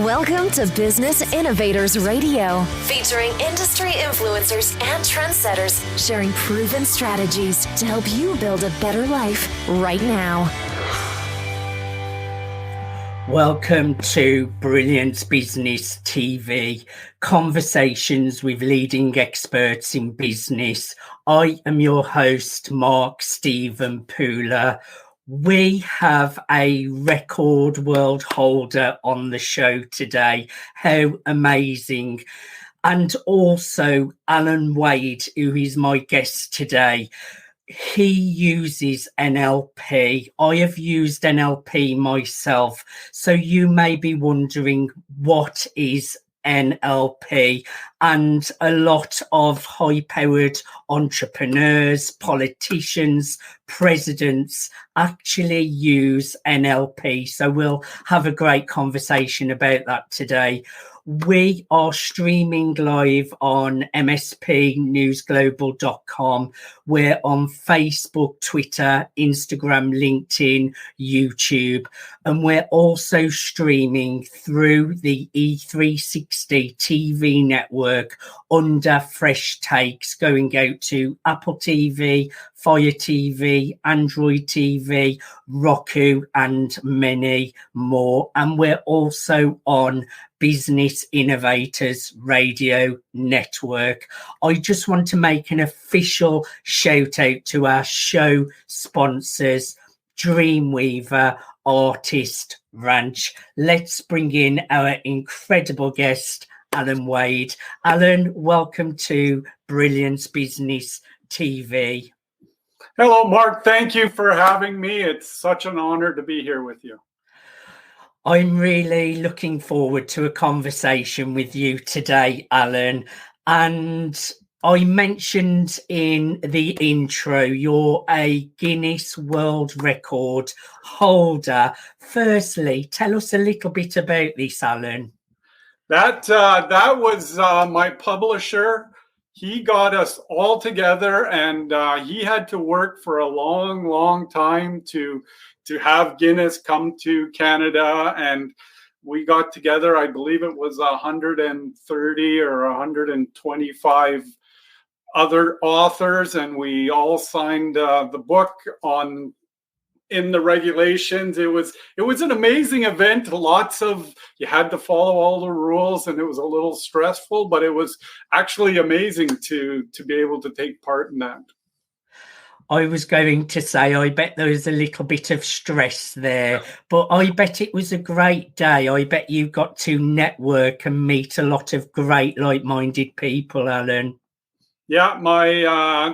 Welcome to Business Innovators Radio, featuring industry influencers and trendsetters sharing proven strategies to help you build a better life right now. Welcome to Brilliant Business TV, conversations with leading experts in business. I am your host, Mark Stephen Pooler. We have a record world holder on the show today. How amazing. And also Alan Wade, who is my guest today. He uses NLP. I have used NLP myself. So you may be wondering, what is NLP? And a lot of high-powered entrepreneurs, politicians, presidents actually use NLP. So we'll have a great conversation about that today. We are streaming live on mspnewsglobal.com. We're on Facebook, Twitter, Instagram, LinkedIn, YouTube, and we're also streaming through the E360 TV network under Fresh Takes, going out to Apple TV, Fire TV, Android TV, Roku, and many more. And we're also on Business Innovators Radio Network. I just want to make an official shout out to our show sponsors, Dreamweaver Artist Ranch. Let's bring in our incredible guest, Alan Wade. Alan, welcome to Brilliance Business TV. Hello, Mark. Thank you for having me. It's such an honor to be here with you. I'm really looking forward to a conversation with you today, Alan. And I mentioned in the intro, you're a Guinness World Record holder. Firstly, tell us a little bit about this, Alan. That was my publisher. He got us all together, and he had to work for a long time to have Guinness come to Canada, and we got together. I believe it was 130 or 125 other authors, and we all signed the book in the regulations. It was an amazing event. You had to follow all the rules, and it was a little stressful, but it was actually amazing to be able to take part in that. I was going to say, I bet there was a little bit of stress there, but I bet it was a great day. I bet you got to network and meet a lot of great like-minded people, Alan. Yeah,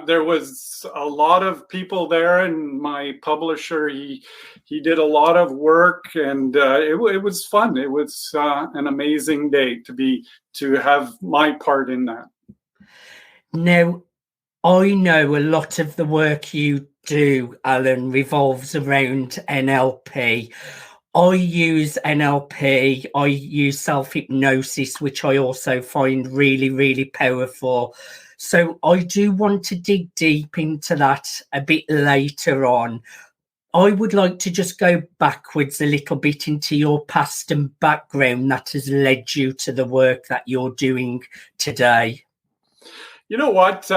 there was a lot of people there, and my publisher, he did a lot of work, and it was fun. It was an amazing day to have my part in that. Now, I know a lot of the work you do, Alan, revolves around NLP. I use NLP. I use self-hypnosis, which I also find really powerful. So I do want to dig deep into that a bit later on. I would like to just go backwards a little bit into your past and background that has led you to the work that you're doing today. You know what?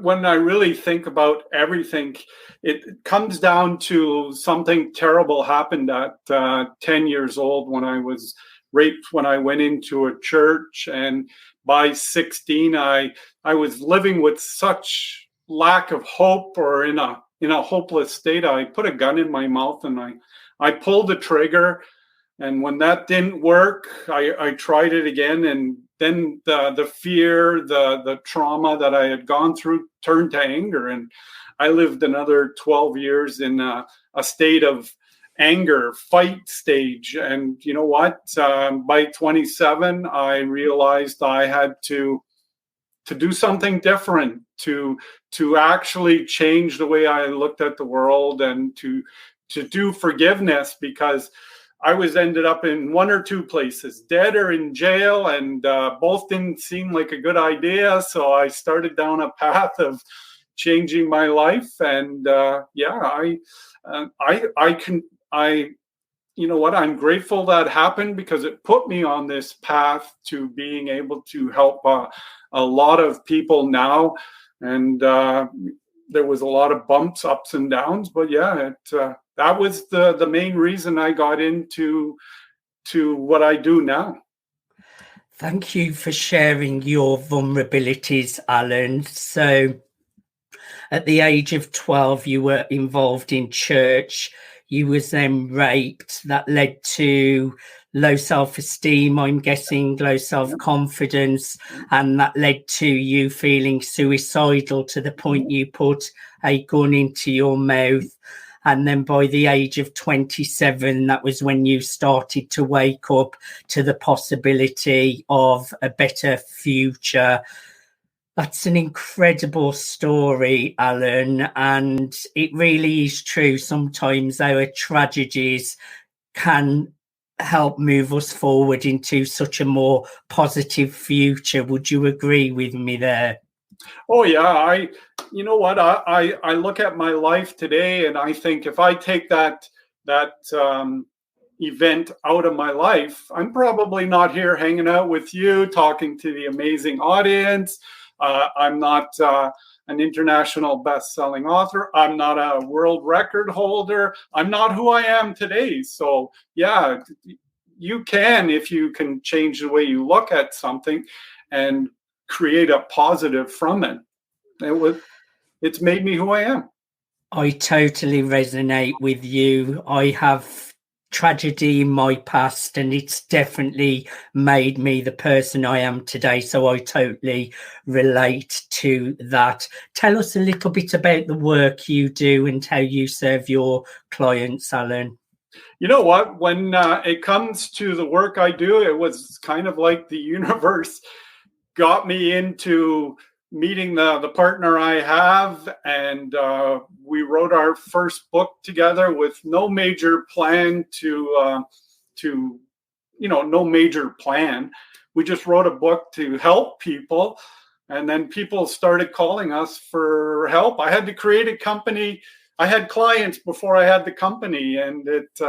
When I really think about everything, it comes down to something terrible happened at 10 years old when I was raped when I went into a church. And by 16, I was living with such lack of hope, or in a hopeless state. I put a gun in my mouth and I pulled the trigger. And when that didn't work, I tried it again. And then the fear, the trauma that I had gone through turned to anger. And I lived another 12 years in a state of anger, fight stage. And you know what? By 27, I realized I had to do something different, to actually change the way I looked at the world, and to do forgiveness, because I ended up in one or two places, dead or in jail, and both didn't seem like a good idea. So I started down a path of changing my life, and I you know what, I'm grateful that happened because it put me on this path to being able to help a lot of people now. And there was a lot of bumps, ups and downs, but yeah, that was the main reason I got into what I do now. Thank you for sharing your vulnerabilities, Alan. So at the age of 12, you were involved in church. You was then raped. That led to low self-esteem, I'm guessing, low self-confidence, and that led to you feeling suicidal to the point you put a gun into your mouth. And then by the age of 27, that was when you started to wake up to the possibility of a better future. That's an incredible story, Alan, and it really is true. Sometimes our tragedies can help move us forward into such a more positive future. Would you agree with me there? Oh yeah, you know what, I look at my life today and I think if I take that event out of my life, I'm probably not here hanging out with you, talking to the amazing audience. I'm not an international best-selling author. I'm not a world record holder. I'm not who I am today. So yeah, you can, if you can change the way you look at something and create a positive from it. It's made me who I am. I totally resonate with you. I have tragedy in my past and it's definitely made me the person I am today. So I totally relate to that. Tell us a little bit about the work you do and how you serve your clients, Alan. You know what? When it comes to the work I do, it was kind of like the universe got me into meeting the partner I have, and we wrote our first book together with no major plan no major plan. We just wrote a book to help people, and then people started calling us for help. I had to create a company. I had clients before I had the company, and it's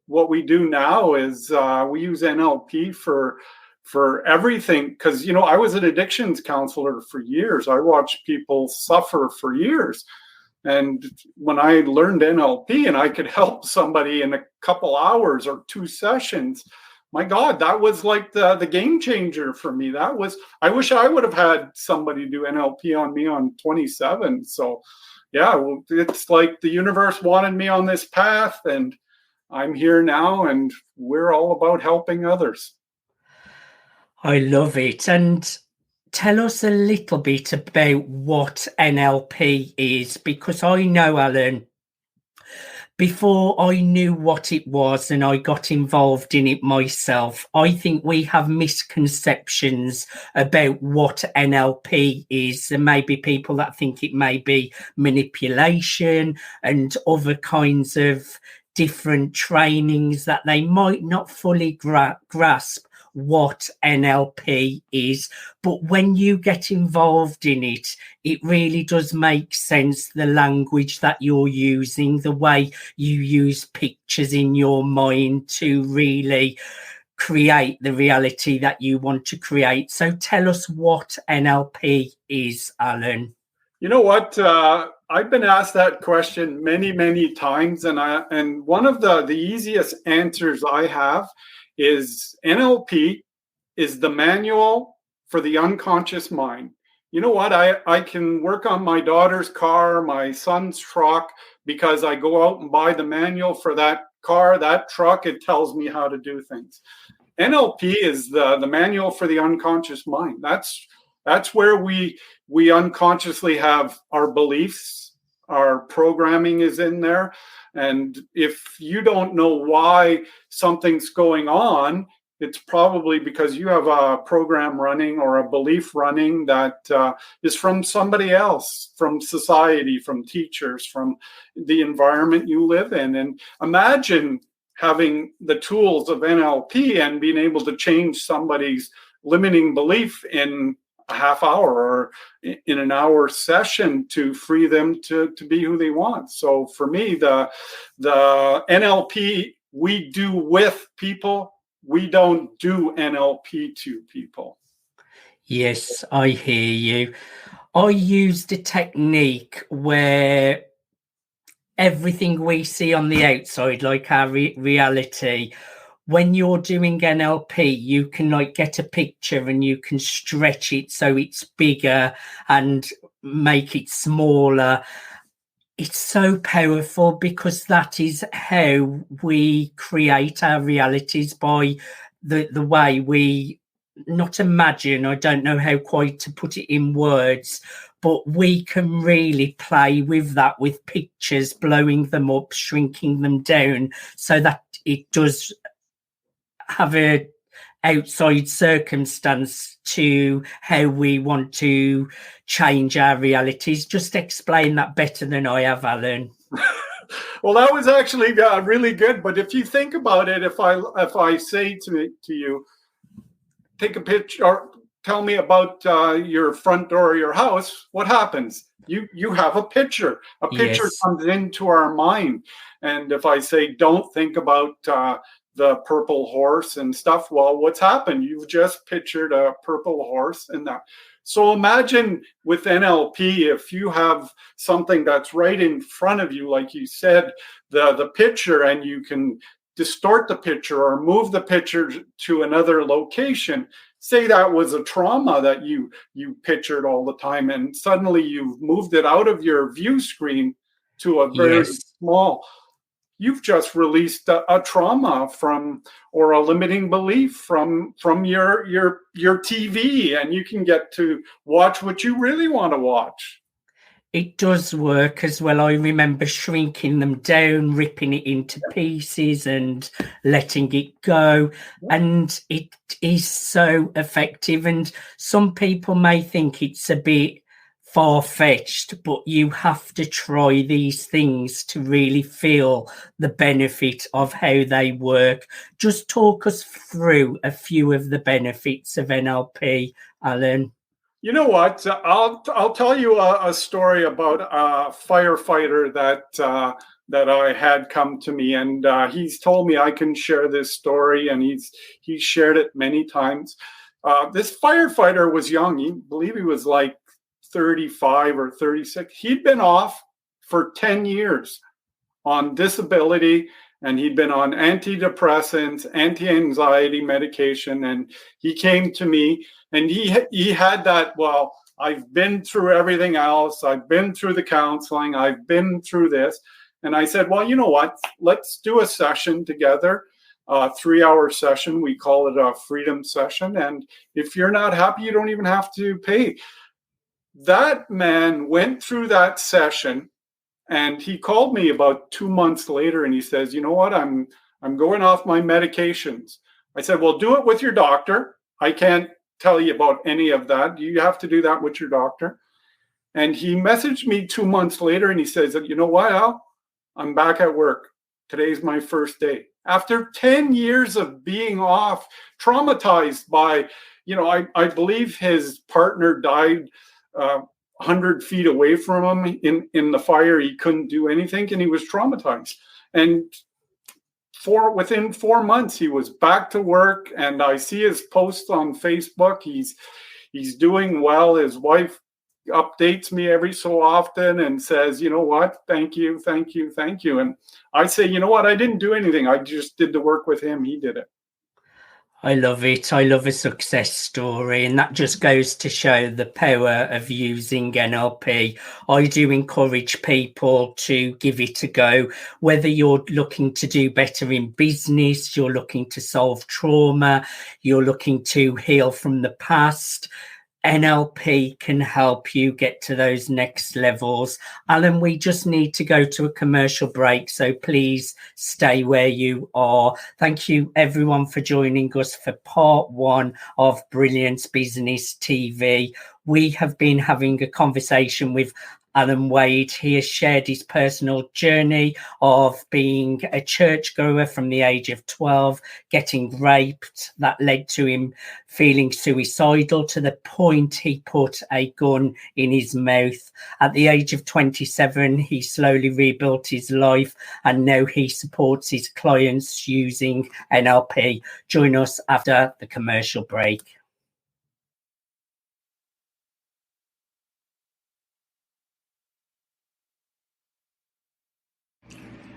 what we do now is we use NLP for everything, because I was an addictions counselor for years. I watched people suffer for years, and when I learned NLP and I could help somebody in a couple hours or 2 sessions, my God, that was like the game changer for me. I wish I would have had somebody do NLP on me on 27. So yeah, it's like the universe wanted me on this path, and I'm here now, and we're all about helping others. I love it. And tell us a little bit about what NLP is, because I know, Alan, before I knew what it was and I got involved in it myself, I think we have misconceptions about what NLP is. There may be people that think it may be manipulation and other kinds of different trainings that they might not fully grasp what NLP is. But when you get involved in it, it really does make sense. The language that you're using, the way you use pictures in your mind to really create the reality that you want to create. So tell us what NLP is, Alan. You know what? I've been asked that question many, many times, and one of the easiest answers I have is NLP is the manual for the unconscious mind. You know what? I can work on my daughter's car, my son's truck, because I go out and buy the manual for that car, that truck. It tells me how to do things. NLP is the manual for the unconscious mind. That's where we unconsciously have our beliefs, our programming is in there. And if you don't know why something's going on, it's probably because you have a program running or a belief running that is from somebody else, from society, from teachers, from the environment you live in. And imagine having the tools of NLP and being able to change somebody's limiting belief in a half hour or in an hour session to free them to be who they want. So for me, the NLP we do with people, we don't do NLP to people. Yes, I hear you. I used a technique where everything we see on the outside, like our reality, when you're doing NLP, you can like get a picture and you can stretch it so it's bigger and make it smaller. It's so powerful because that is how we create our realities, by the way we not imagine. I don't know how quite to put it in words, but we can really play with that, with pictures, blowing them up, shrinking them down so that it does have a outside circumstance to how we want to change our realities. Just explain that better than I have, Alan. Well, that was actually really good. But if you think about it, if I say to you, take a picture or tell me about your front door of your house, what happens? You have a picture. A picture Yes. comes into our mind. And if I say, don't think about the purple horse and stuff, well, what's happened? You've just pictured a purple horse and that. So imagine with NLP, if you have something that's right in front of you, like you said, the picture, and you can distort the picture or move the picture to another location. Say that was a trauma that you pictured all the time, and suddenly you've moved it out of your view screen to a very small. You've just released a trauma from, or a limiting belief from your TV, and you can get to watch what you really want to watch. It does work as well. I remember shrinking them down, ripping it into pieces and letting it go. And it is so effective. And some people may think it's a bit far-fetched, but you have to try these things to really feel the benefit of how they work. Just talk us through a few of the benefits of NLP, Alan. You know what? I'll tell you a story about a firefighter that I had come to me, and he's told me I can share this story, and he's shared it many times. This firefighter was young. I believe he was like 35 or 36. He'd been off for 10 years on disability, and he'd been on antidepressants, anti-anxiety medication, and he came to me. And he had that, well, I've been through everything else. I've been through the counseling. I've been through this. And I said, well, you know what? Let's do a session together, a 3-hour session. We call it a freedom session. And if you're not happy, you don't even have to pay. That man went through that session, and he called me about 2 months later, and he says, you know what? I'm going off my medications. I said, well, do it with your doctor. I can't tell you about any of that. You have to do that with your doctor. And he messaged me 2 months later, and he says, you know what, Al? I'm back at work. Today's my first day. After 10 years of being off, traumatized by, I believe his partner died 100 feet away from him in the fire. He couldn't do anything, and he was traumatized. And within 4 months, he was back to work, and I see his posts on Facebook. He's doing well. His wife updates me every so often and says, you know what, thank you. And I say, you know what, I didn't do anything. I just did the work with him. He did it. I love it. I love a success story, and that just goes to show the power of using NLP. I do encourage people to give it a go, whether you're looking to do better in business, you're looking to solve trauma, you're looking to heal from the past. NLP can help you get to those next levels. Alan, we just need to go to a commercial break, so please stay where you are. Thank you everyone for joining us for part 1 of Brilliance Business TV. We have been having a conversation with Alan Wade. He has shared his personal journey of being a churchgoer from the age of 12, getting raped. That led to him feeling suicidal to the point he put a gun in his mouth. At the age of 27, he slowly rebuilt his life, and now he supports his clients using NLP. Join us after the commercial break.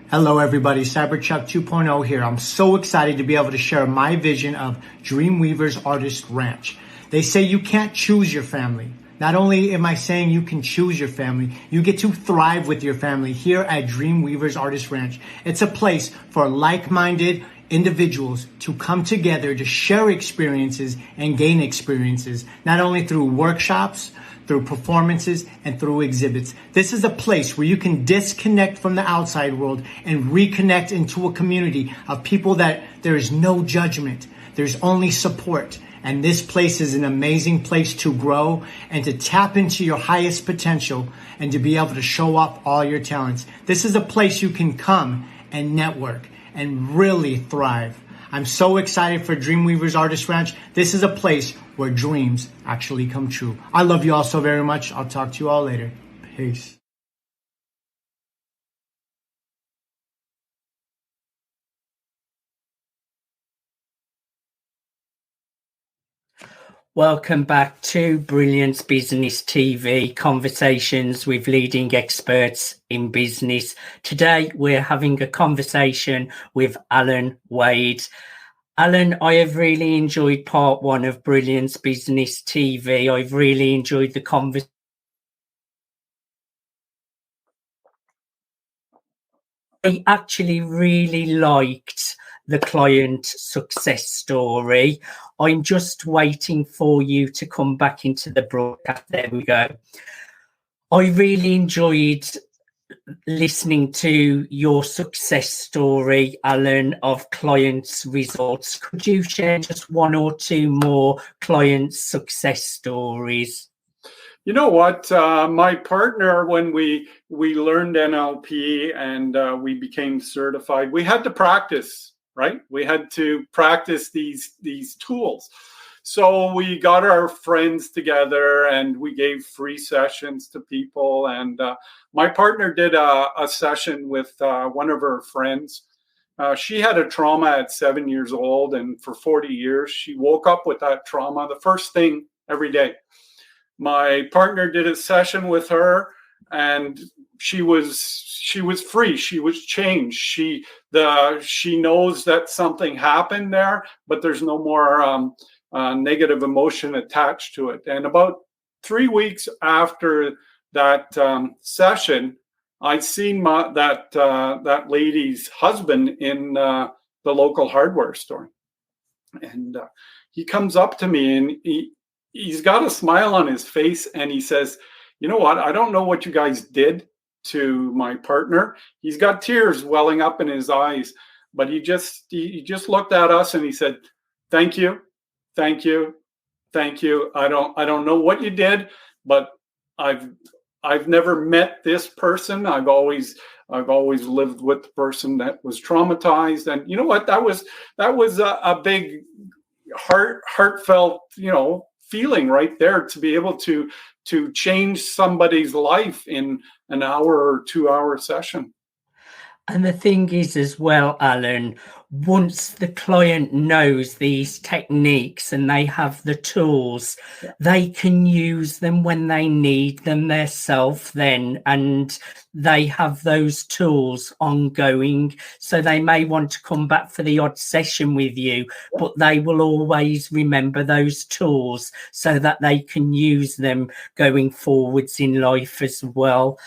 Hello everybody, Cyberchuck 2.0 here. I'm so excited to be able to share my vision of Dreamweaver's Artist Ranch. They say you can't choose your family. Not only am I saying you can choose your family, you get to thrive with your family here at Dreamweaver's Artist Ranch. It's a place for like-minded individuals to come together to share experiences and gain experiences, not only through workshops, through performances, and through exhibits. This is a place where you can disconnect from the outside world and reconnect into a community of people that there is no judgment. There's only support. And this place is an amazing place to grow and to tap into your highest potential and to be able to show off all your talents. This is a place you can come and network and really thrive. I'm so excited for Dreamweaver's Artist Ranch. This is a place where dreams actually come true. I love you all so very much. I'll talk to you all later. Peace. Welcome back to Brilliance Business TV, conversations with leading experts in business. Today, we're having a conversation with Alan Wade. Alan, I have really enjoyed part one of Brilliance Business TV. I've really enjoyed the conversation. I actually really liked the client success story. I'm just waiting for you to come back into the broadcast. There we go. I really enjoyed listening to your success story, Alan, of clients' results. Could you share just one or two more client success stories? You know what? My partner, when we learned NLP and we became certified, we had to practice, right? We had to practice these tools. So we got our friends together and we gave free sessions to people. And my partner did a session with one of her friends. She had a trauma at 7 years old, and for 40 years, she woke up with that trauma the first thing every day. My partner did a session with her, and she was free. She was changed. She knows that something happened there, but there's no more negative emotion attached to it. And about 3 weeks after that session, I seen that lady's husband in the local hardware store, and he comes up to me and he's got a smile on his face, and he says, "You know what? I don't know what you guys did to my partner." He's got tears welling up in his eyes, but he just looked at us and he said, "Thank you. Thank you. Thank you. I don't know what you did, but I've never met this person. I've always lived with the person that was traumatized." And you know what? That was a big heartfelt, feeling right there, to be able to change somebody's life in an hour or 2 hour session. And the thing is as well, Alan, once the client knows these techniques and they have the tools, they can use them when they need them themselves then, and they have those tools ongoing. So they may want to come back for the odd session with you, but they will always remember those tools so that they can use them going forwards in life as well.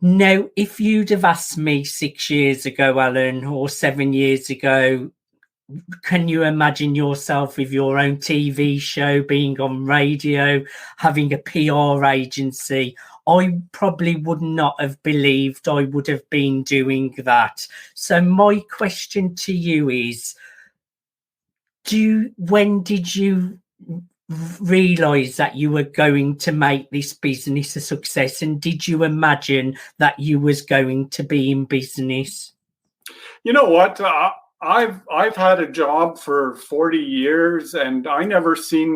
Now, if you'd have asked me 6 years ago, Alan, or 7 years ago, can you imagine yourself with your own TV show, being on radio, having a PR agency? I probably would not have believed I would have been doing that. So my question to you is, when did you realize that you were going to make this business a success? And did you imagine that you was going to be in business? You know what? I've had a job for 40 years, and I never seen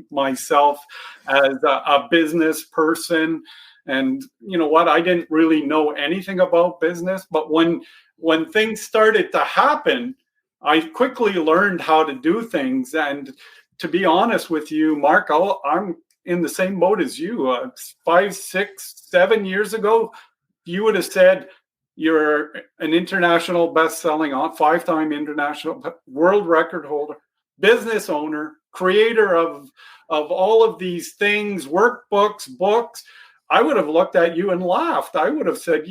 myself as a business person. And you know what? I didn't really know anything about business, but when things started to happen, I quickly learned how to do things. And to be honest with you, Mark, I'm in the same boat as you. 5, 6, 7 years ago, you would have said you're an international best-selling, 5-time international world record holder, business owner, creator of all of these things, workbooks, books. I would have looked at you and laughed. I would have said,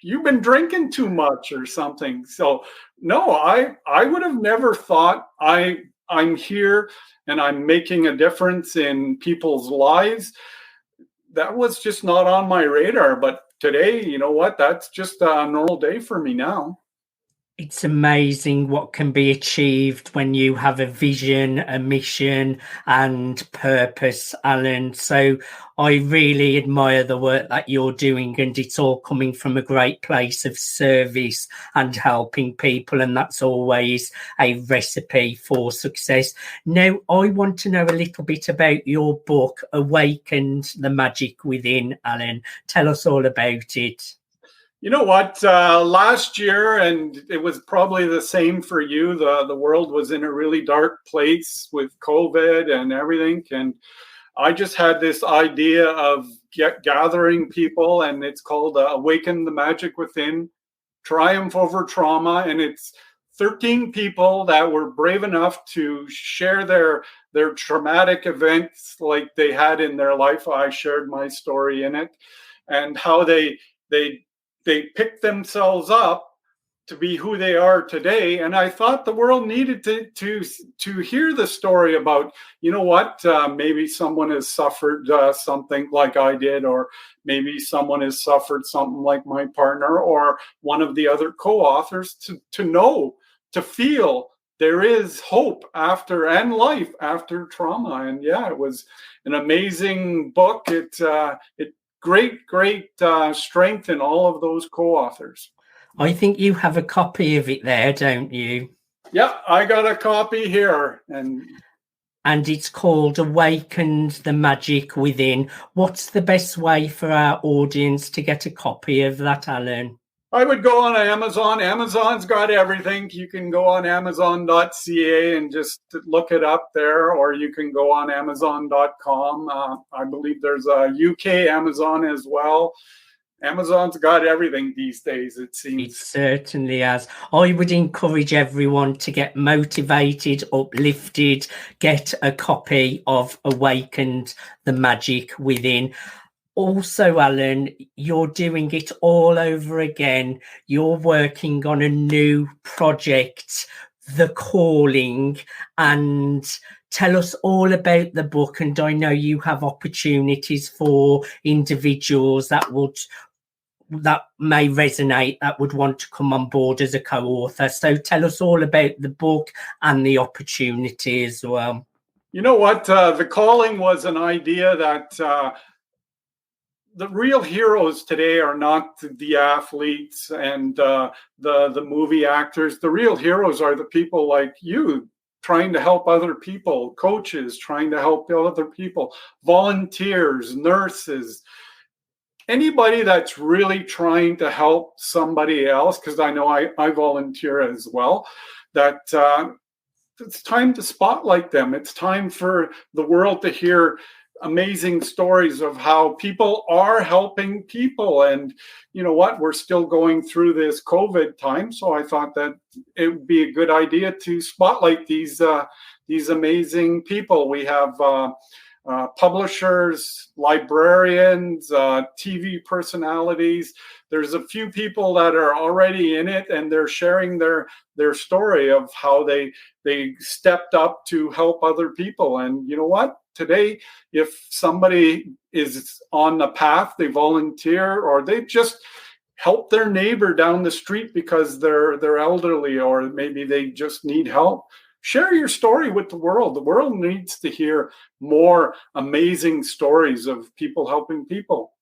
you've been drinking too much or something. So no, I would have never thought I'm here and I'm making a difference in people's lives. That was just not on my radar. But today, you know what? That's just a normal day for me now. It's amazing what can be achieved when you have a vision, a mission, and purpose, Alan. So I really admire the work that you're doing, and it's all coming from a great place of service and helping people. And that's always a recipe for success. Now, I want to know a little bit about your book, Awaken the Magic Within, Alan. Tell us all about it. You know what? Last year, and it was probably the same for you, the world was in a really dark place with COVID and everything. And I just had this idea of gathering people, and it's called Awaken the Magic Within, Triumph Over Trauma. And it's 13 people that were brave enough to share their traumatic events like they had in their life. I shared my story in it, and how they picked themselves up to be who they are today. And I thought the world needed to hear the story about, you know what, maybe someone has suffered something like I did, or maybe someone has suffered something like my partner or one of the other co-authors, to know, to feel there is hope after, and life after trauma. And yeah, it was an amazing book. It great strength in all of those co-authors. I think you have a copy of it there, don't you? Yeah, I got a copy here. And it's called Awaken the Magic Within. What's the best way for our audience to get a copy of that, Alan? I would go on Amazon. Amazon's got everything. You can go on amazon.ca and just look it up there, or you can go on amazon.com. I believe there's a UK Amazon as well. Amazon's got everything these days, it seems. It certainly has. I would encourage everyone to get motivated, uplifted, get a copy of Awakened the Magic Within. Also, Alan, you're doing it all over again. You're working on a new project, The Calling, and tell us all about the book. And I know you have opportunities for individuals that may resonate, that would want to come on board as a co-author. So tell us all about the book and the opportunity as well. You know what? The Calling was an idea that the real heroes today are not the athletes and the movie actors. The real heroes are the people like you, trying to help other people, coaches trying to help other people, volunteers, nurses, anybody that's really trying to help somebody else, because I know I volunteer as well, that it's time to spotlight them. It's time for the world to hear amazing stories of how people are helping people. And you know what, we're still going through this COVID time, so I thought that it would be a good idea to spotlight these amazing people. We have publishers, librarians, TV personalities. There's a few people that are already in it, and they're sharing their story of how they stepped up to help other people. And you know what? Today, if somebody is on the path, they volunteer, or they just help their neighbor down the street because they're elderly, or maybe they just need help. share your story with the world. The world needs to hear more amazing stories of people helping people.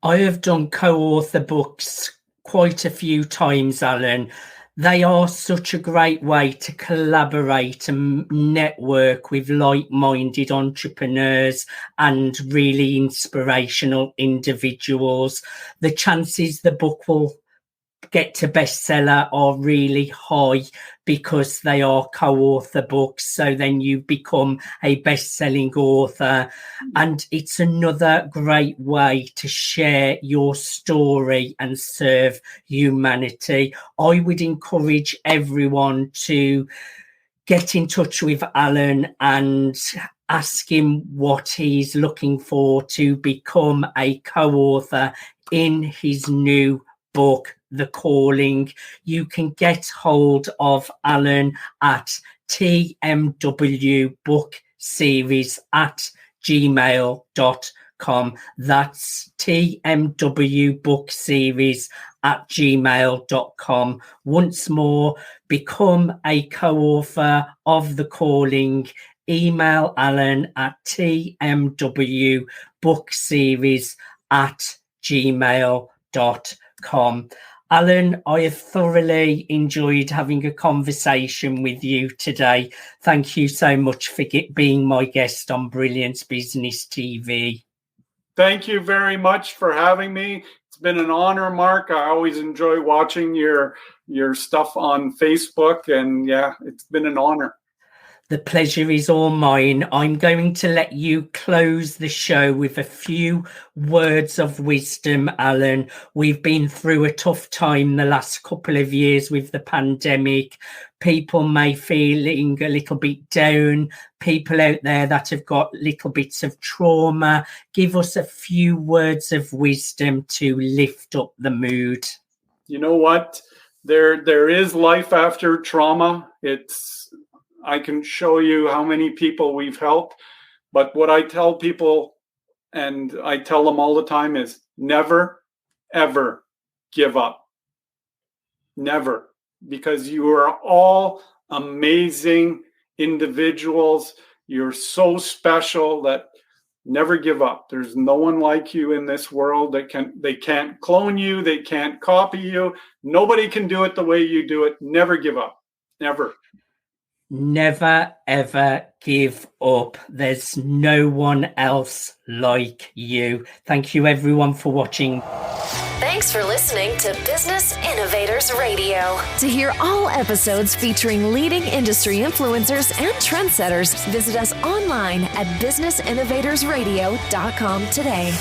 I have done co-author books quite a few times, Alan. They are such a great way to collaborate and network with like-minded entrepreneurs and really inspirational individuals. The chances the book will get to bestseller are really high because they are co-author books. So then you become a best-selling author, and it's another great way to share your story and serve humanity. I would encourage everyone to get in touch with Alan and ask him what he's looking for to become a co-author in his new book, The Calling. You can get hold of Alan at tmwbookseries@gmail.com. That's tmwbookseries@gmail.com. Once more, become a co-author of The Calling. Email Alan at tmwbookseries@gmail.com. Alan, I have thoroughly enjoyed having a conversation with you today. Thank you so much for being my guest on Brilliance Business TV. Thank you very much for having me. It's been an honor, Mark. I always enjoy watching your stuff on Facebook, and yeah, it's been an honor. The pleasure is all mine. I'm going to let you close the show with a few words of wisdom, Alan. We've been through a tough time the last couple of years with the pandemic. People may feeling a little bit down. People out there that have got little bits of trauma. Give us a few words of wisdom to lift up the mood. You know what? There is life after trauma. I can show you how many people we've helped, but what I tell people, and I tell them all the time, is never, ever give up. Never, because you are all amazing individuals. You're so special that never give up. There's no one like you in this world. They can't clone you. They can't copy you. Nobody can do it the way you do it. Never give up. Never. Never, ever give up. There's no one else like you. Thank you, everyone, for watching. Thanks for listening to Business Innovators Radio. To hear all episodes featuring leading industry influencers and trendsetters, visit us online at businessinnovatorsradio.com today.